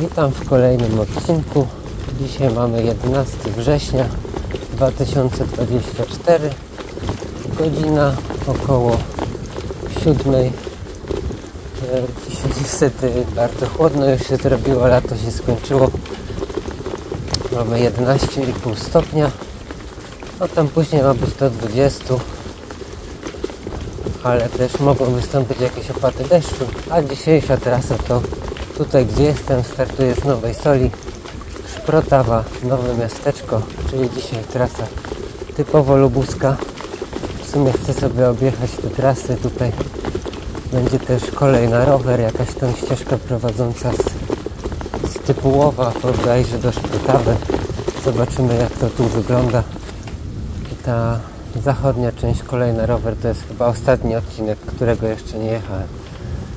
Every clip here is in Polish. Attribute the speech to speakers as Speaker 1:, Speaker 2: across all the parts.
Speaker 1: Witam w kolejnym odcinku. Dzisiaj mamy 11 września 2024. Godzina około 7. Dzisiaj niestety bardzo chłodno już się zrobiło, lato się skończyło. Mamy 11,5 stopnia. No tam później ma być do 20. Ale też mogą wystąpić jakieś opady deszczu. A dzisiejsza trasa to tutaj, gdzie jestem, startuję z Nowej Soli, Szprotawa, Nowe Miasteczko, czyli dzisiaj trasa typowo lubuska. W sumie chcę sobie objechać te trasy. Tutaj będzie też kolej na rower, jakaś tam ścieżka prowadząca z typu Łowa bodajże do Szprotawy. Zobaczymy, jak to tu wygląda. I ta zachodnia część kolej na rower to jest chyba ostatni odcinek, którego jeszcze nie jechałem.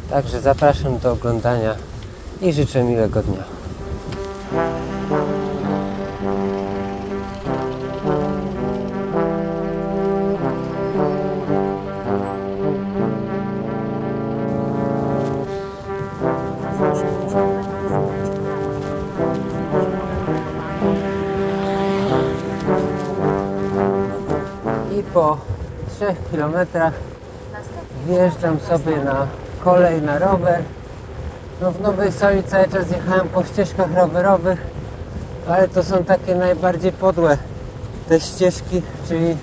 Speaker 1: Także zapraszam do oglądania i życzę miłego dnia. I po 3 kilometrach wjeżdżam sobie na kolej na rower. No w Nowej Soli cały czas jechałem po ścieżkach rowerowych, ale to są takie najbardziej podłe te ścieżki, czyli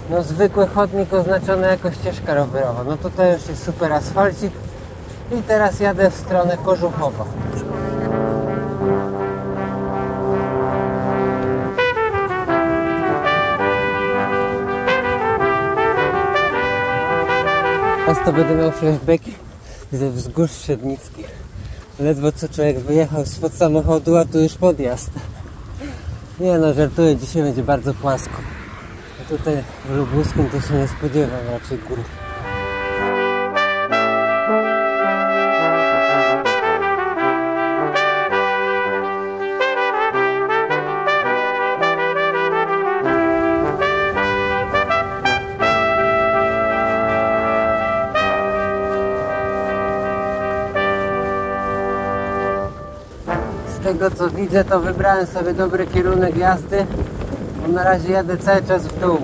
Speaker 1: no zwykły chodnik oznaczony jako ścieżka rowerowa. No tutaj już jest super asfalcik i teraz jadę w stronę Kożuchowa. Teraz to będę miał flashbacki ze wzgórz Trzebnickich. Ledwo co człowiek wyjechał spod samochodu, a tu już podjazd. Nie no, żartuję, dzisiaj będzie bardzo płasko. A tutaj w Lubuskim to się nie spodziewam raczej gór. Z tego co widzę, to wybrałem sobie dobry kierunek jazdy, bo na razie jadę cały czas w dół.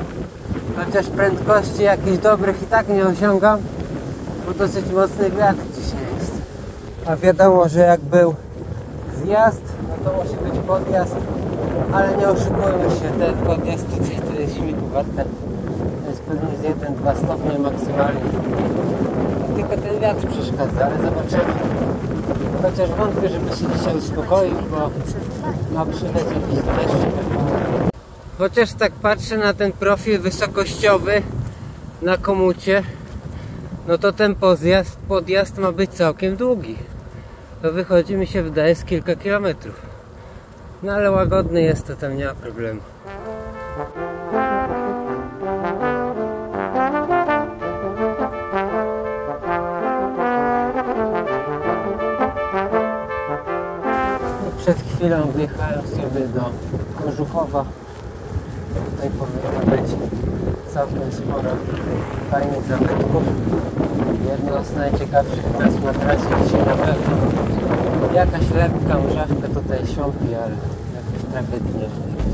Speaker 1: Chociaż prędkości jakichś dobrych i tak nie osiągam, bo dosyć mocny wiatr dzisiaj jest. A wiadomo, że jak był zjazd, no to musi być podjazd, ale nie oszukujmy się, ten podjazd tutaj to jest śmigu warte. To jest pewnie z 1-2 stopnie maksymalnie. Tylko ten wiatr przeszkadza, ale zobaczymy. Chociaż wątpię, żeby się dzisiaj uspokoił, bo ma przyjść jakiś deszcz. Chociaż tak patrzę na ten profil wysokościowy na komucie, no to ten podjazd ma być całkiem długi. To wychodzi, mi się wydaje, z kilka kilometrów. No ale łagodny jest, to tam nie ma problemu. Przed chwilą wjechałem sobie do Kożuchowa. Tutaj powinno być całkiem sporo fajnych zabytków. Jedno z najciekawszych miejsc na trasie dzisiaj na pewno. Jakaś lekka mrzawka tutaj siąpi, ale jakoś tragedii nie będzie.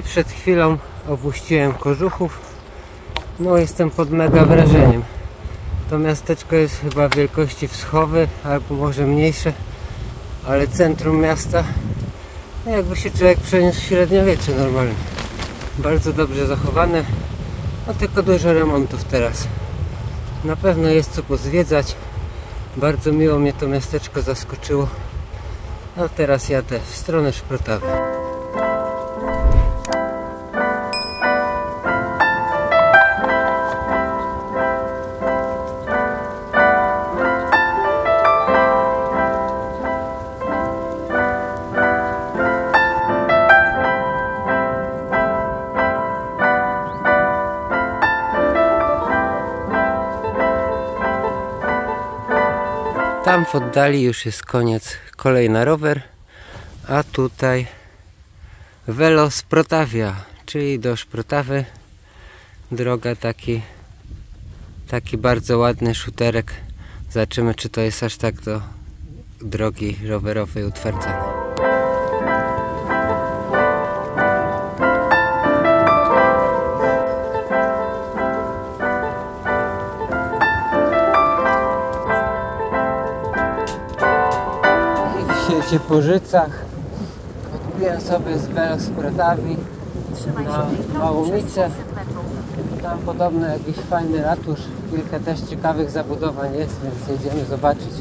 Speaker 1: Przed chwilą opuściłem Kożuchów. No jestem pod mega wrażeniem. To miasteczko jest chyba wielkości Wschowy, albo może mniejsze, ale centrum miasta, jakby się człowiek przeniósł w średniowiecze normalnie. Bardzo dobrze zachowane, no tylko dużo remontów teraz. Na pewno jest co pozwiedzać. Bardzo miło mnie to miasteczko zaskoczyło. A teraz jadę w stronę Szprotawy. Tam w oddali już jest koniec, kolej na rower, a tutaj Welosprotawia, czyli do Szprotawy. Droga taki bardzo ładny szuterek. Zobaczymy, czy to jest aż tak do drogi rowerowej utwardzone. W Porzycach odbiłem sobie z Welosprotawi na Małomicę. Tam podobno jakiś fajny ratusz, kilka też ciekawych zabudowań jest, więc jedziemy zobaczyć.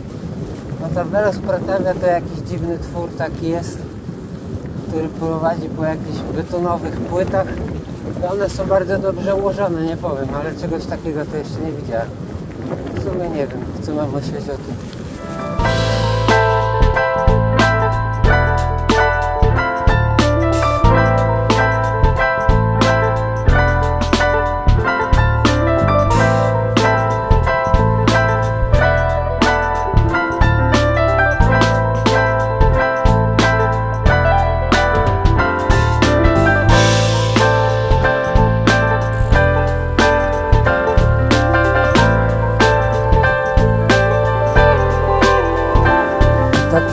Speaker 1: No ta Welospratawia to jakiś dziwny twór taki jest, który prowadzi po jakichś betonowych płytach. I one są bardzo dobrze ułożone, nie powiem, ale czegoś takiego to jeszcze nie widziałem. W sumie nie wiem, co mam myśleć o tym.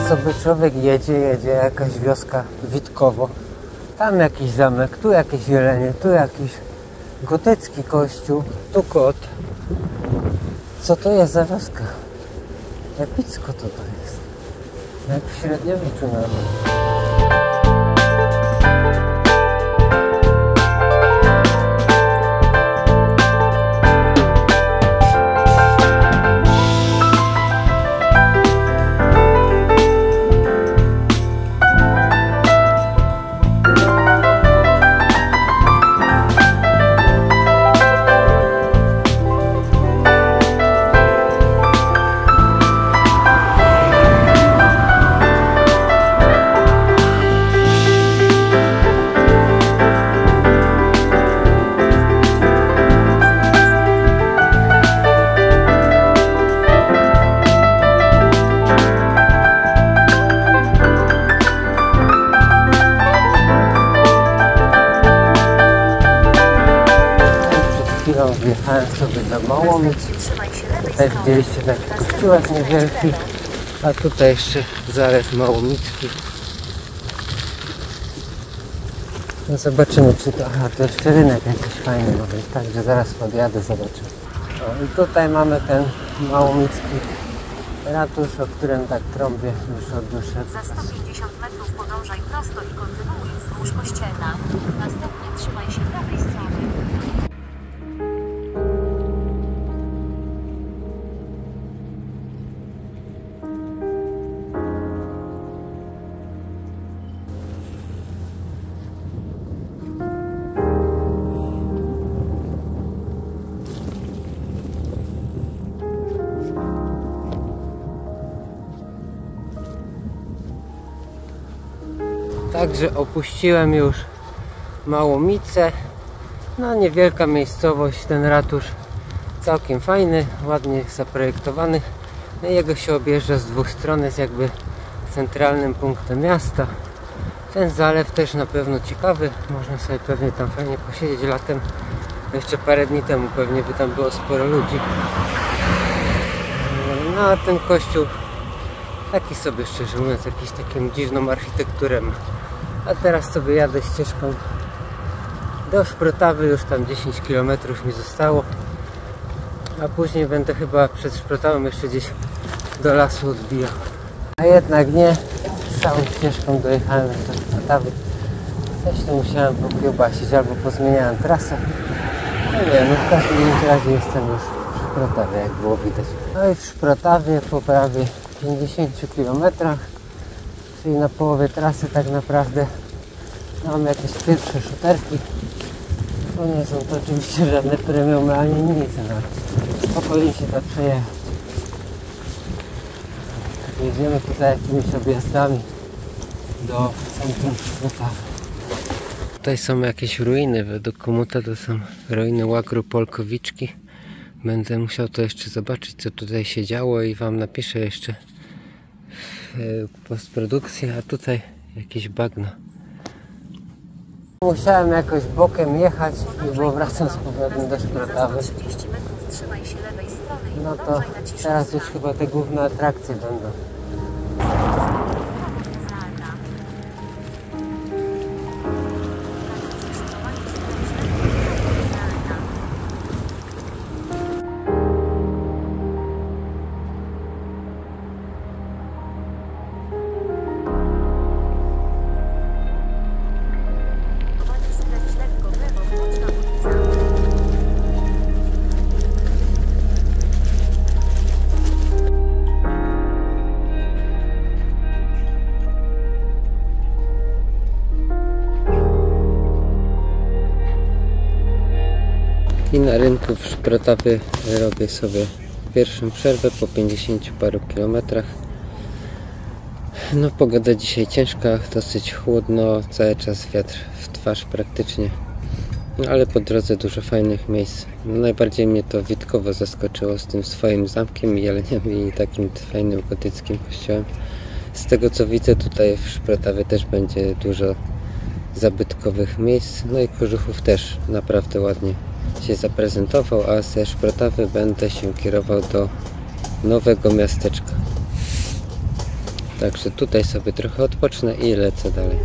Speaker 1: Sobie człowiek jedzie, jakaś wioska Witkowo, tam jakiś zamek, tu jakieś jelenie, tu jakiś gotycki kościół, tu kot. Co to jest za wioska? Epicko to jest, jak w średniowieczu nawet. Wjechałem sobie do Małomic. Tutaj widzieliście taki kościółek niewielki, a tutaj jeszcze zalew Małomicki. No zobaczymy, czy to... Aha, to jeszcze rynek jakiś fajny może być, także zaraz podjadę, zobaczymy. O, i tutaj mamy ten Małomicki ratusz, o którym tak trąbię już od dłuższego czasu.
Speaker 2: Za 150 metrów podążaj prosto i kontynuuj wzdłuż kościelna. Następnie trzymaj się prawej strony.
Speaker 1: Także opuściłem już Małomicę. No niewielka miejscowość, ten ratusz całkiem fajny, ładnie zaprojektowany. No, jego się objeżdża z dwóch stron, jest jakby centralnym punktem miasta. Ten zalew też na pewno ciekawy, można sobie pewnie tam fajnie posiedzieć latem. Jeszcze parę dni temu pewnie by tam było sporo ludzi. No a ten kościół taki sobie, szczerze mówiąc, jakiś taką dziwną architekturę ma. A teraz sobie jadę ścieżką Do Szprotawy już tam 10 km mi zostało, a później będę chyba przed Szprotawą jeszcze gdzieś do lasu odbijał. A jednak nie, całą ścieżką dojechałem do Szprotawy. Coś tu musiałem pokiełbasić albo pozmieniałem trasę. No nie, no w każdym razie jestem już w Szprotawie, jak było widać. No i w Szprotawie po prawie 50 km, czyli na połowie trasy tak naprawdę mam jakieś pierwsze szuterki. To nie są to oczywiście żadne premiumy ani nic, ale spokojnie się da przejechać. Jedziemy tutaj jakimiś objazdami do centrum Szprotawy. Tutaj są jakieś ruiny, według komuta to są ruiny Łagru Polkowiczki. Będę musiał to jeszcze zobaczyć, co tutaj się działo i wam napiszę jeszcze w postprodukcji, a tutaj jakieś bagno. Musiałem jakoś bokiem jechać, bo wracam z powrotem do Szprotawy. No to teraz już chyba te główne atrakcje będą. I na rynku w Szprotawie robię sobie pierwszą przerwę po 50 paru kilometrach. No pogoda dzisiaj ciężka, dosyć chłodno, cały czas wiatr w twarz praktycznie. No ale po drodze dużo fajnych miejsc. No, najbardziej mnie to Witkowo zaskoczyło z tym swoim zamkiem i jeleniami i takim fajnym gotyckim kościołem. Z tego co widzę, tutaj w Szprotawie też będzie dużo zabytkowych miejsc. No i Kożuchów też naprawdę ładnie się zaprezentował, a ze Szprotawy będę się kierował do Nowego Miasteczka. Także tutaj sobie trochę odpocznę i lecę dalej.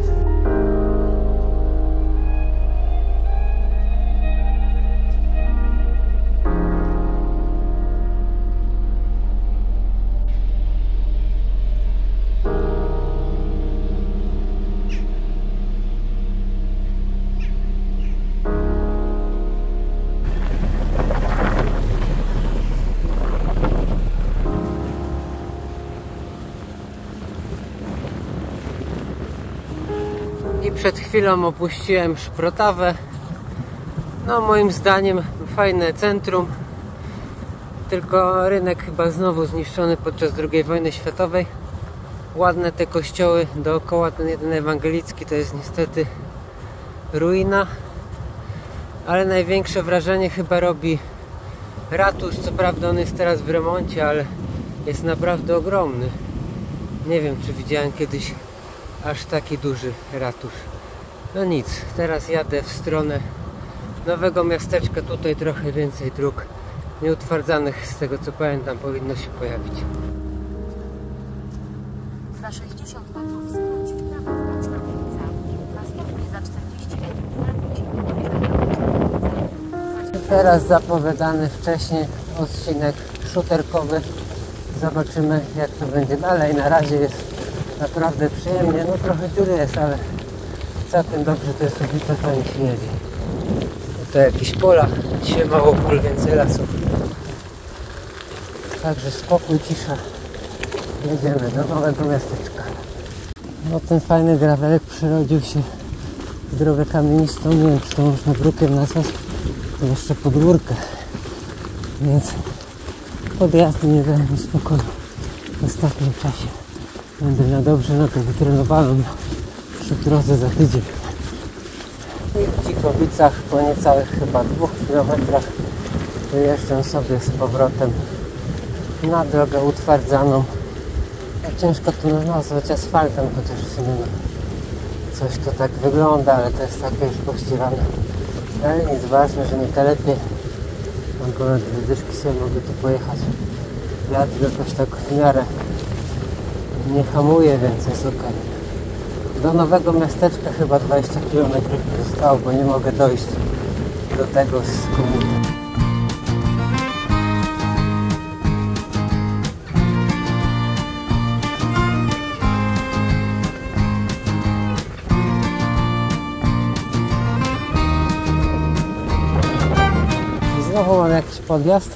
Speaker 1: I przed chwilą opuściłem Szprotawę. No moim zdaniem fajne centrum. Tylko rynek chyba znowu zniszczony podczas II wojny światowej. Ładne te kościoły dookoła, ten jeden ewangelicki to jest niestety ruina. Ale największe wrażenie chyba robi ratusz. Co prawda on jest teraz w remoncie, ale jest naprawdę ogromny. Nie wiem, czy widziałem kiedyś aż taki duży ratusz. No nic, teraz jadę w stronę Nowego Miasteczka. Tutaj trochę więcej dróg nieutwardzanych, z tego co pamiętam, powinno się pojawić.
Speaker 2: Za 60 metrów skręć w prawo w Boczna ulica. Następnie za 40 metrów
Speaker 1: Teraz zapowiadany wcześniej odcinek szuterkowy. Zobaczymy, jak to będzie dalej. Na razie jest naprawdę przyjemnie. No trochę dziury jest, ale całkiem dobrze to jest ubite, fajnie się jedzie. Tutaj jakieś pola, dzisiaj mało pól, więcej lasów. Także spokój, cisza. Jedziemy do Nowego Miasteczka. No ten fajny gravelek przyrodził się w drogę kamienistą. Nie wiem, czy to można brukiem nazwać. To jeszcze pod górkę. Więc podjazdy nie dają mi spokoju w ostatnim czasie. Będę miał dobrze na to wytrenowałem przy drodze za tydzień. I w Cikowicach po niecałych chyba 2 kilometrach wyjeżdżam sobie z powrotem na drogę utwardzaną. Ciężko to nazwać asfaltem, chociaż w sumie coś to tak wygląda, ale to jest takie już pościerane. Ale nic, ważne, że nie telepie. Mam ponad 2 dyszki, sobie mogę tu pojechać. Wiatr jakoś tak w miarę nie hamuje, więc jest ok. Do nowego miasteczka chyba 20 km zostało, bo nie mogę dojść do tego z komuny. I znowu mam jakiś podjazd.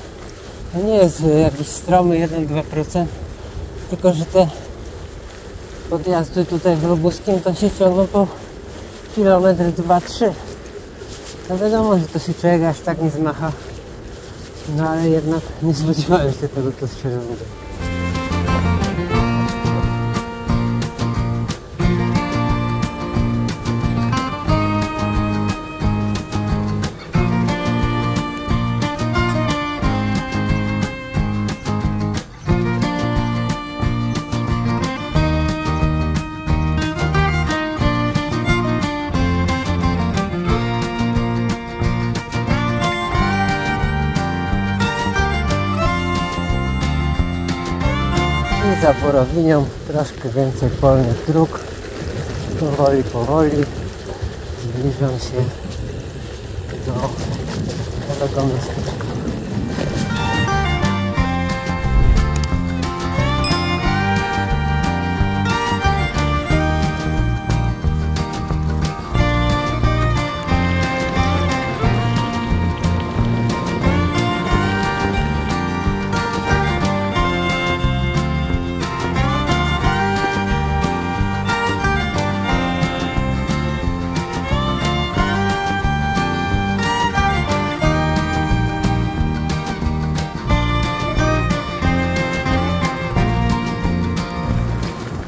Speaker 1: To nie jest jakiś stromy 1-2%, tylko że te podjazdy tutaj w Lubuskiem to się ciągną po kilometr 2-3. No wiadomo, że to się człowiek aż tak nie zmacha, no ale jednak nie spodziewałem się tego, to szczerze mówiąc. I za Borowinią troszkę więcej polnych dróg. Powoli zbliżam się do nowego miasteczka.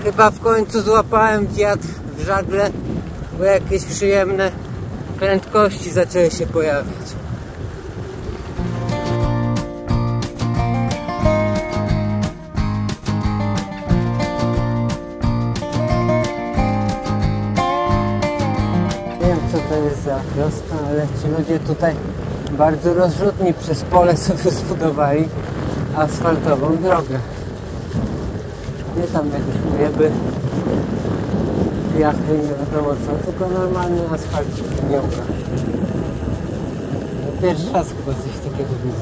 Speaker 1: Chyba w końcu złapałem wiatr w żagle, bo jakieś przyjemne prędkości zaczęły się pojawiać. Nie wiem, co to jest za wioska, ale ci ludzie tutaj bardzo rozrzutni przez pole sobie zbudowali asfaltową drogę. Nie tam jakieś ujeby, piachy, nie wiadomo co, tylko normalny asfalt w gniąkach. Pierwszy raz chyba coś takiego widzę.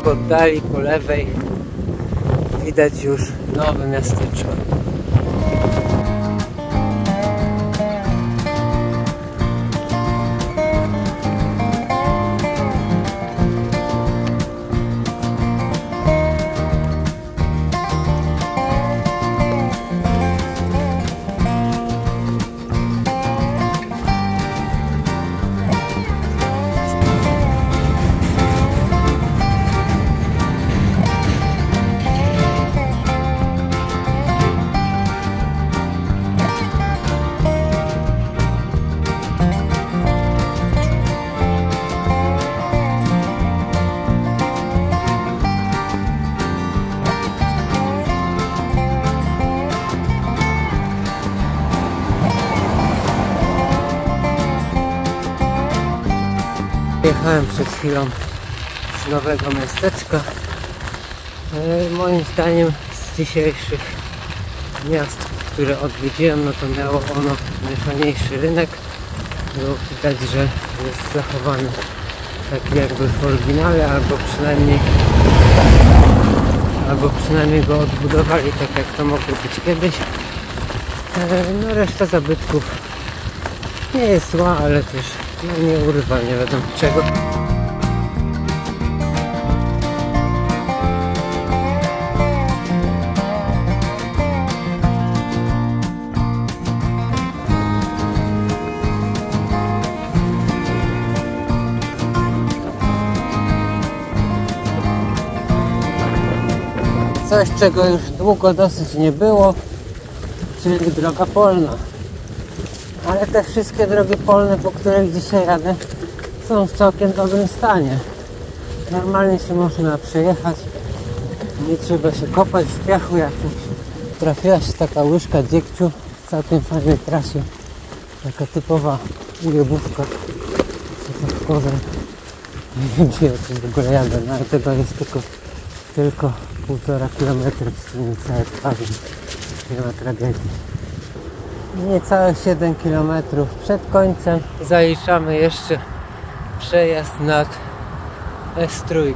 Speaker 1: W oddali po lewej widać już nowe miasteczko. Jechałem przed chwilą z nowego miasteczka. Moim zdaniem z dzisiejszych miast, które odwiedziłem, no to miało ono najfajniejszy rynek. Było widać, że jest zachowany tak jakby w oryginale, albo przynajmniej go odbudowali tak jak to mogło być kiedyś. No reszta zabytków nie jest zła, ale też no, nie urywa nie wiadomo czego. Coś, czego już długo dosyć nie było, czyli droga polna. Ale te wszystkie drogi polne, po których dzisiaj jadę, są w całkiem dobrym stanie. Normalnie się można przejechać, nie trzeba się kopać w piachu jakimś. Trafiła się taka łyżka dziegciu w całkiem fajnej trasie. Taka typowa ujebówka Wchodzę. Nie wiem, gdzie ja tu w ogóle jadę, no ale tego jest tylko 1,5 km, w całe prawie. Nie ma tragedii. Niecałe 7 km przed końcem zaliczamy jeszcze przejazd nad S3.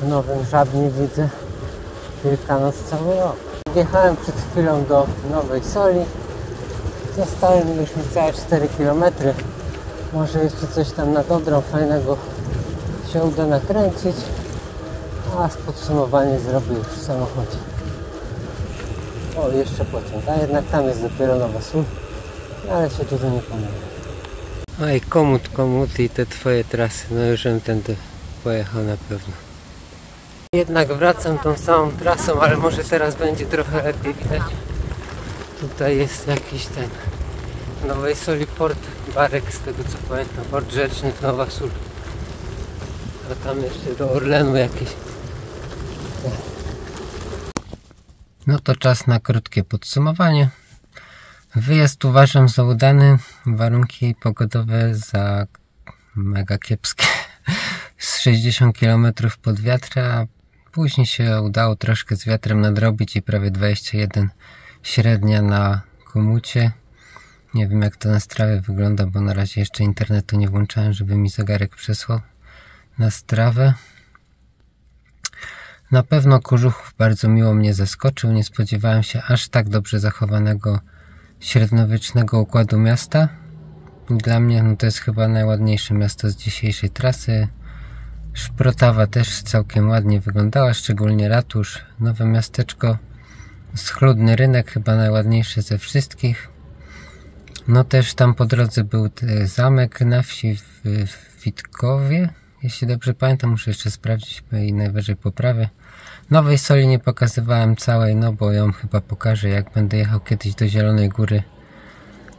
Speaker 1: W Nowym Żabnie widzę Wielkanoc cały rok. Wjechałem przed chwilą do Nowej Soli. Zostały mi już niecałe 4 km. Może jeszcze coś tam na Odrą fajnego się uda nakręcić. A podsumowanie zrobię już w samochodzie. O, jeszcze pociąg. A jednak tam jest dopiero Nowa Sól. Ale się dużo nie pomyliłem. Oj, komut i te twoje trasy. No już bym tędy pojechał na pewno. Jednak wracam tą samą trasą, ale może teraz będzie trochę lepiej widać. Tutaj jest jakiś ten w Nowej Soli port Barek, z tego co pamiętam, port rzeczny Nowa Sól. A tam jeszcze do Orlenu jakieś. No to czas na krótkie podsumowanie. Wyjazd uważam za udany, warunki pogodowe za mega kiepskie. Z 60 km pod wiatr, a później się udało troszkę z wiatrem nadrobić i prawie 21 średnia na komucie. Nie wiem jak to na Strawie wygląda, bo na razie jeszcze internetu nie włączałem, żeby mi zegarek przesłał na Strawę. Na pewno Kożuchów bardzo miło mnie zaskoczył. Nie spodziewałem się aż tak dobrze zachowanego średniowiecznego układu miasta. Dla mnie to jest chyba najładniejsze miasto z dzisiejszej trasy. Szprotawa też całkiem ładnie wyglądała, szczególnie ratusz, nowe miasteczko, schludny rynek, chyba najładniejszy ze wszystkich. No też tam po drodze był zamek na wsi w Witkowie, jeśli dobrze pamiętam, muszę jeszcze sprawdzić i najwyżej poprawię. Nowej Soli nie pokazywałem całej, no bo ją chyba pokażę, jak będę jechał kiedyś do Zielonej Góry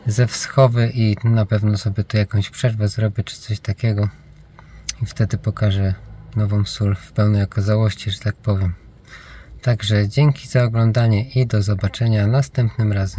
Speaker 1: ze Wschowy i na pewno sobie tu jakąś przerwę zrobię czy coś takiego. I wtedy pokażę Nową Sól w pełnej okazałości, że tak powiem. Także dzięki za oglądanie i do zobaczenia następnym razem.